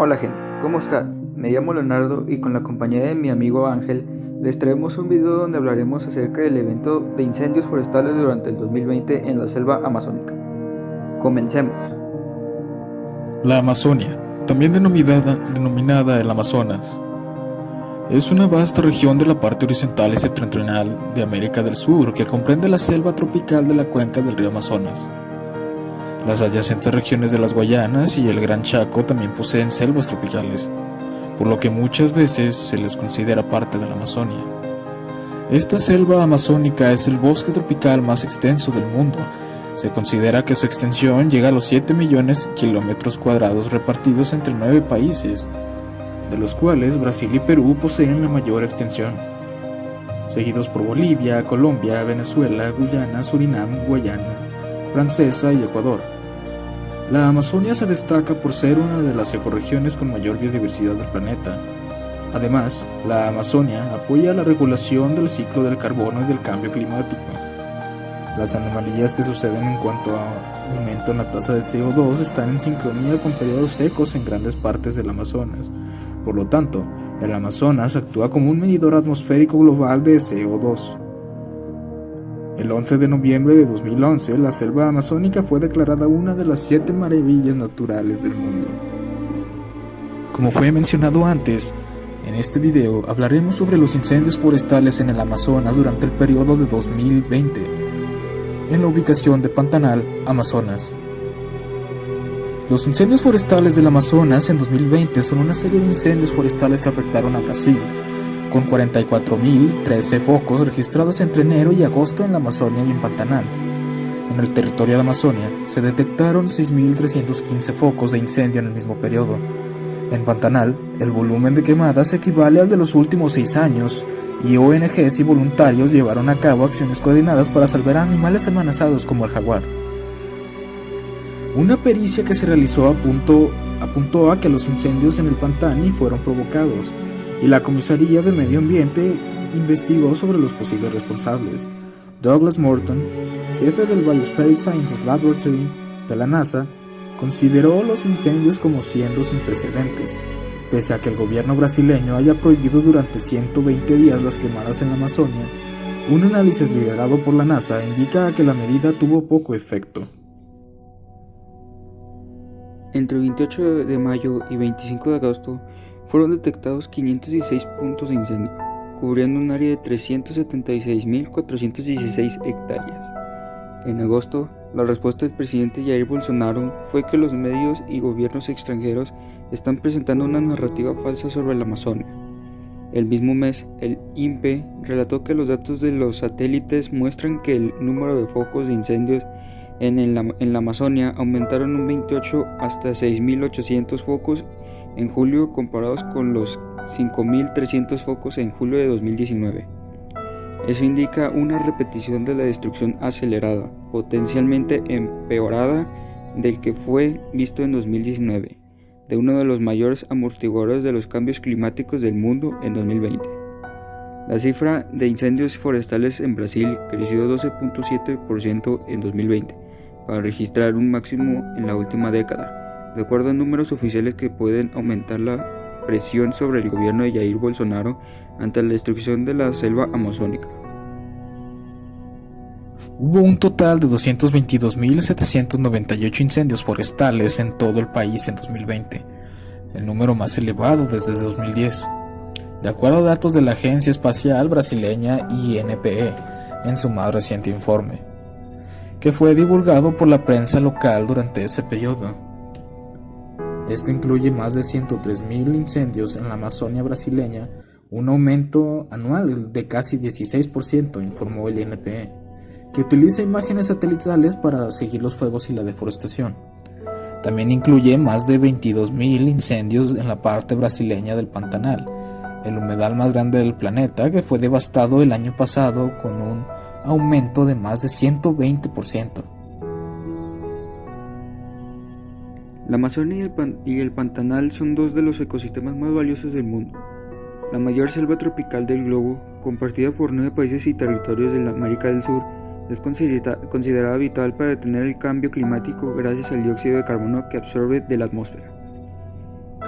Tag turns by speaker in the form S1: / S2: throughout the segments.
S1: Hola gente, ¿cómo están? Me llamo Leonardo y con la compañía de mi amigo Ángel les traemos un video donde hablaremos acerca del evento de incendios forestales durante el 2020 en la selva amazónica. Comencemos.
S2: La Amazonia, también denominada el Amazonas, es una vasta región de la parte horizontal y septentrional de América del Sur que comprende la selva tropical de la cuenca del río Amazonas. Las adyacentes regiones de las Guayanas y el Gran Chaco también poseen selvas tropicales, por lo que muchas veces se les considera parte de la Amazonia. Esta selva amazónica es el bosque tropical más extenso del mundo. Se considera que su extensión llega a los 7 millones de kilómetros cuadrados repartidos entre 9 países, de los cuales Brasil y Perú poseen la mayor extensión, seguidos por Bolivia, Colombia, Venezuela, Guyana, Surinam, Guayana Francesa y Ecuador. La Amazonia se destaca por ser una de las ecorregiones con mayor biodiversidad del planeta. Además, la Amazonia apoya la regulación del ciclo del carbono y del cambio climático. Las anomalías que suceden en cuanto a aumento en la tasa de CO2 están en sincronía con periodos secos en grandes partes del Amazonas. Por lo tanto, el Amazonas actúa como un medidor atmosférico global de CO2. El 11 de noviembre de 2011, la selva amazónica fue declarada una de las 7 maravillas naturales del mundo. Como fue mencionado antes, en este video hablaremos sobre los incendios forestales en el Amazonas durante el periodo de 2020, en la ubicación de Pantanal, Amazonas. Los incendios forestales del Amazonas en 2020 son una serie de incendios forestales que afectaron a Brasil, con 44.013 focos registrados entre enero y agosto en la Amazonia y en Pantanal. En el territorio de Amazonia se detectaron 6.315 focos de incendio en el mismo periodo. En Pantanal, el volumen de quemadas equivale al de los últimos 6 años, y ONGs y voluntarios llevaron a cabo acciones coordinadas para salvar a animales amenazados como el jaguar. Una pericia que se realizó apuntó a que los incendios en el Pantani fueron provocados, y la Comisaría de Medio Ambiente investigó sobre los posibles responsables. Douglas Morton, jefe del Biospheric Sciences Laboratory de la NASA, consideró los incendios como siendo sin precedentes, pese a que el gobierno brasileño haya prohibido durante 120 días las quemadas en la Amazonia. Un análisis liderado por la NASA indica que la medida tuvo poco efecto.
S1: Entre el 28 de mayo y 25 de agosto fueron detectados 516 puntos de incendio, cubriendo un área de 376.416 hectáreas. En agosto, la respuesta del presidente Jair Bolsonaro fue que los medios y gobiernos extranjeros están presentando una narrativa falsa sobre la Amazonia. El mismo mes, el INPE relató que los datos de los satélites muestran que el número de focos de incendios en la Amazonia aumentaron un 28 hasta 6.800 focos en julio comparados con los 5.300 focos en julio de 2019. Eso indica una repetición de la destrucción acelerada, potencialmente empeorada del que fue visto en 2019, de uno de los mayores amortiguadores de los cambios climáticos del mundo en 2020. La cifra de incendios forestales en Brasil creció 12.7% en 2020, para registrar un máximo en la última década, de acuerdo a números oficiales que pueden aumentar la presión sobre el gobierno de Jair Bolsonaro ante la destrucción de la selva amazónica.
S2: Hubo un total de 222.798 incendios forestales en todo el país en 2020, el número más elevado desde 2010, de acuerdo a datos de la Agencia Espacial Brasileña INPE en su más reciente informe, que fue divulgado por la prensa local durante ese periodo. Esto incluye más de 103.000 incendios en la Amazonia brasileña, un aumento anual de casi 16%, informó el INPE, que utiliza imágenes satelitales para seguir los fuegos y la deforestación. También incluye más de 22.000 incendios en la parte brasileña del Pantanal, el humedal más grande del planeta, que fue devastado el año pasado con un aumento de más de 120%.
S1: La Amazonia y el Pantanal son dos de los ecosistemas más valiosos del mundo. La mayor selva tropical del globo, compartida por 9 países y territorios de la América del Sur, es considerada vital para detener el cambio climático gracias al dióxido de carbono que absorbe de la atmósfera.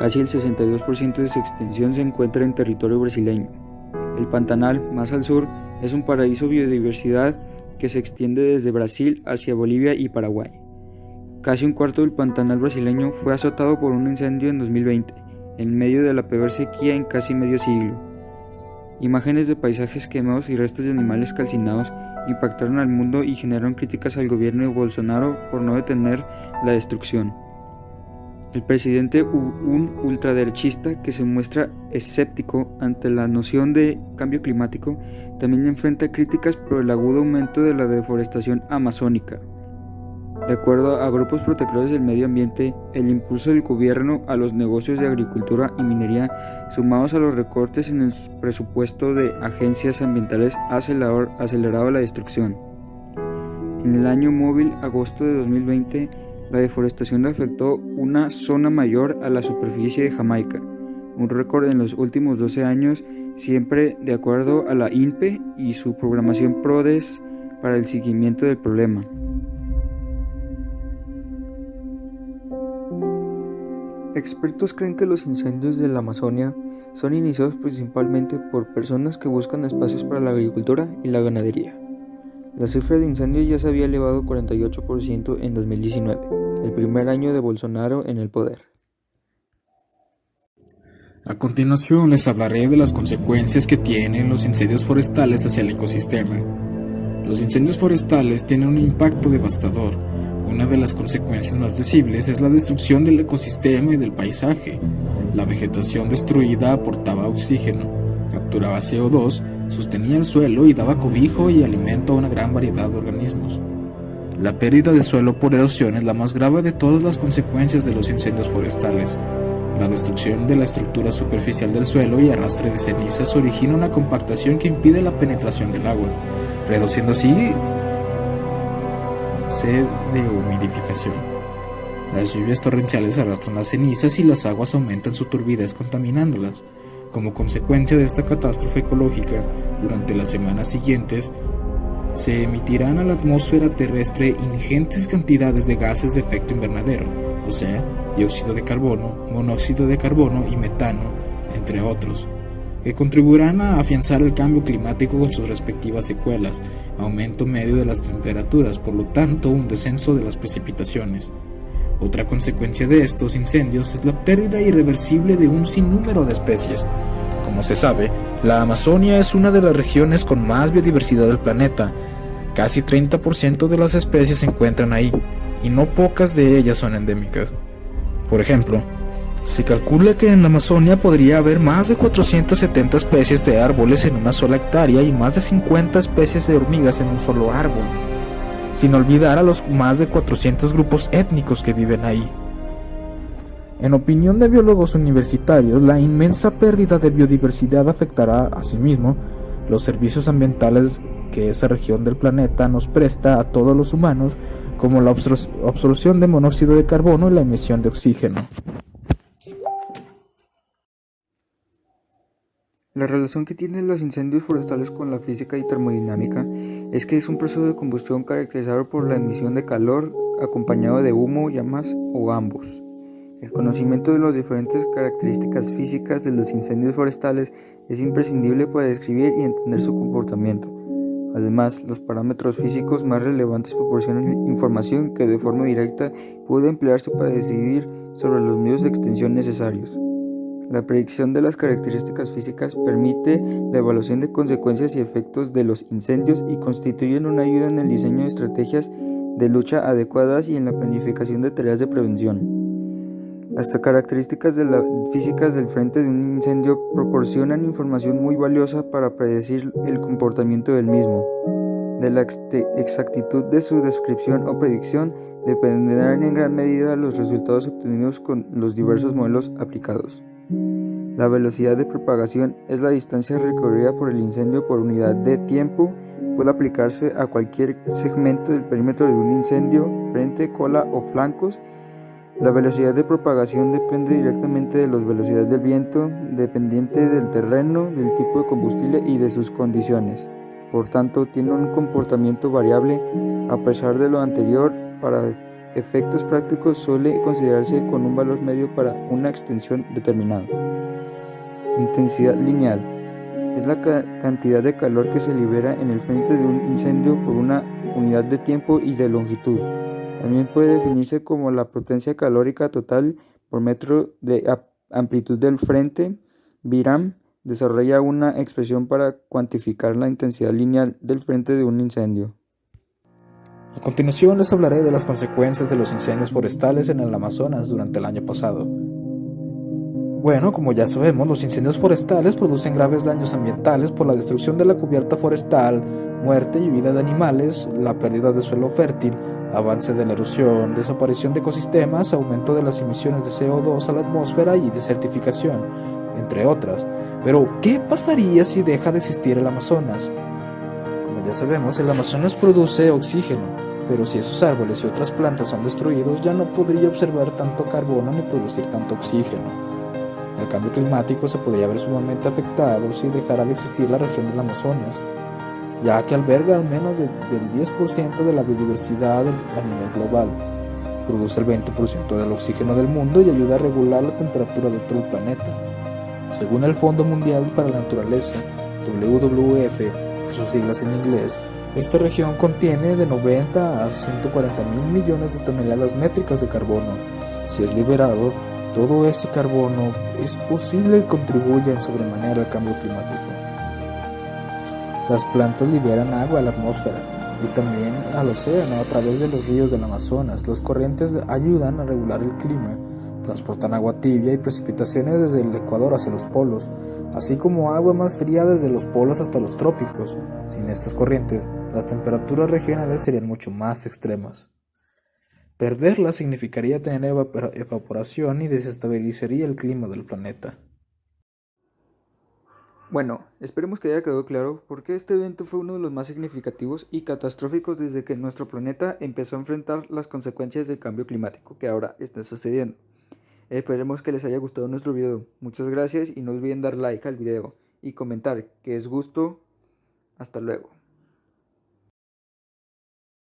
S1: Casi el 62% de su extensión se encuentra en territorio brasileño. El Pantanal, más al sur, es un paraíso biodiversidad que se extiende desde Brasil hacia Bolivia y Paraguay. Casi un cuarto del Pantanal brasileño fue azotado por un incendio en 2020, en medio de la peor sequía en casi medio siglo. Imágenes de paisajes quemados y restos de animales calcinados impactaron al mundo y generaron críticas al gobierno de Bolsonaro por no detener la destrucción. El presidente, un ultraderechista que se muestra escéptico ante la noción de cambio climático, también enfrenta críticas por el agudo aumento de la deforestación amazónica. De acuerdo a grupos protectores del medio ambiente, el impulso del gobierno a los negocios de agricultura y minería, sumados a los recortes en el presupuesto de agencias ambientales, ha acelerado la destrucción. En el año móvil agosto de 2020, la deforestación afectó una zona mayor a la superficie de Jamaica, un récord en los últimos 12 años, siempre de acuerdo a la INPE y su programación PRODES para el seguimiento del problema. Expertos creen que los incendios de la Amazonia son iniciados principalmente por personas que buscan espacios para la agricultura y la ganadería. La cifra de incendios ya se había elevado 48% en 2019, el primer año de Bolsonaro en el poder.
S2: A continuación les hablaré de las consecuencias que tienen los incendios forestales hacia el ecosistema. Los incendios forestales tienen un impacto devastador. Una de las consecuencias más visibles es la destrucción del ecosistema y del paisaje. La vegetación destruida aportaba oxígeno, capturaba CO2, sostenía el suelo y daba cobijo y alimento a una gran variedad de organismos. La pérdida de suelo por erosión es la más grave de todas las consecuencias de los incendios forestales. La destrucción de la estructura superficial del suelo y arrastre de cenizas origina una compactación que impide la penetración del agua, reduciendo así de humidificación. Las lluvias torrenciales arrastran las cenizas y las aguas aumentan su turbidez contaminándolas. Como consecuencia de esta catástrofe ecológica, durante las semanas siguientes, se emitirán a la atmósfera terrestre ingentes cantidades de gases de efecto invernadero, o sea, dióxido de carbono, monóxido de carbono y metano, entre otros, que contribuirán a afianzar el cambio climático con sus respectivas secuelas, aumento medio de las temperaturas, por lo tanto un descenso de las precipitaciones. Otra consecuencia de estos incendios es la pérdida irreversible de un sinnúmero de especies. Como se sabe, la Amazonia es una de las regiones con más biodiversidad del planeta. Casi 30% de las especies se encuentran ahí, y no pocas de ellas son endémicas. Por ejemplo, se calcula que en la Amazonia podría haber más de 470 especies de árboles en una sola hectárea y más de 50 especies de hormigas en un solo árbol, sin olvidar a los más de 400 grupos étnicos que viven ahí. En opinión de biólogos universitarios, la inmensa pérdida de biodiversidad afectará, asimismo, los servicios ambientales que esa región del planeta nos presta a todos los humanos, como la absorción de monóxido de carbono y la emisión de oxígeno.
S1: La relación que tienen los incendios forestales con la física y termodinámica es que es un proceso de combustión caracterizado por la emisión de calor acompañado de humo, llamas o ambos. El conocimiento de las diferentes características físicas de los incendios forestales es imprescindible para describir y entender su comportamiento. Además, los parámetros físicos más relevantes proporcionan información que de forma directa puede emplearse para decidir sobre los medios de extensión necesarios. La predicción de las características físicas permite la evaluación de consecuencias y efectos de los incendios y constituyen una ayuda en el diseño de estrategias de lucha adecuadas y en la planificación de tareas de prevención. Las características físicas del frente de un incendio proporcionan información muy valiosa para predecir el comportamiento del mismo. De la exactitud de su descripción o predicción dependerán en gran medida los resultados obtenidos con los diversos modelos aplicados. La velocidad de propagación es la distancia recorrida por el incendio por unidad de tiempo. Puede aplicarse a cualquier segmento del perímetro de un incendio, frente, cola o flancos. La velocidad de propagación depende directamente de la velocidad del viento, dependiente del terreno, del tipo de combustible y de sus condiciones. Por tanto, tiene un comportamiento variable. A pesar de lo anterior, para efectos prácticos suele considerarse con un valor medio para una extensión determinada. Intensidad lineal es la cantidad de calor que se libera en el frente de un incendio por una unidad de tiempo y de longitud. También puede definirse como la potencia calórica total por metro de amplitud del frente. Byram desarrolla una expresión para cuantificar la intensidad lineal del frente de un incendio.
S2: A continuación les hablaré de las consecuencias de los incendios forestales en el Amazonas durante el año pasado. Bueno, como ya sabemos, los incendios forestales producen graves daños ambientales por la destrucción de la cubierta forestal, muerte y huida de animales, la pérdida de suelo fértil, avance de la erosión, desaparición de ecosistemas, aumento de las emisiones de CO2 a la atmósfera y desertificación, entre otras. Pero, ¿qué pasaría si deja de existir el Amazonas? Como ya sabemos, el Amazonas produce oxígeno, pero si esos árboles y otras plantas son destruidos, ya no podría observar tanto carbono ni producir tanto oxígeno. El cambio climático se podría ver sumamente afectado si dejara de existir la región del Amazonas, ya que alberga al menos del 10% de la biodiversidad a nivel global, produce el 20% del oxígeno del mundo y ayuda a regular la temperatura de todo el planeta. Según el Fondo Mundial para la Naturaleza, WWF, por sus siglas en inglés, esta región contiene de 90 a 140 mil millones de toneladas métricas de carbono. Si es liberado, todo ese carbono es posible que contribuya en sobremanera al cambio climático. Las plantas liberan agua a la atmósfera y también al océano a través de los ríos del Amazonas. Los corrientes ayudan a regular el clima, transportan agua tibia y precipitaciones desde el Ecuador hacia los polos, así como agua más fría desde los polos hasta los trópicos. Sin estas corrientes, las temperaturas regionales serían mucho más extremas. Perderla significaría tener evaporación y desestabilizaría el clima del planeta.
S1: Bueno, esperemos que haya quedado claro por qué este evento fue uno de los más significativos y catastróficos desde que nuestro planeta empezó a enfrentar las consecuencias del cambio climático que ahora está sucediendo. Esperemos que les haya gustado nuestro video. Muchas gracias y no olviden dar like al video y comentar que es gusto. Hasta luego.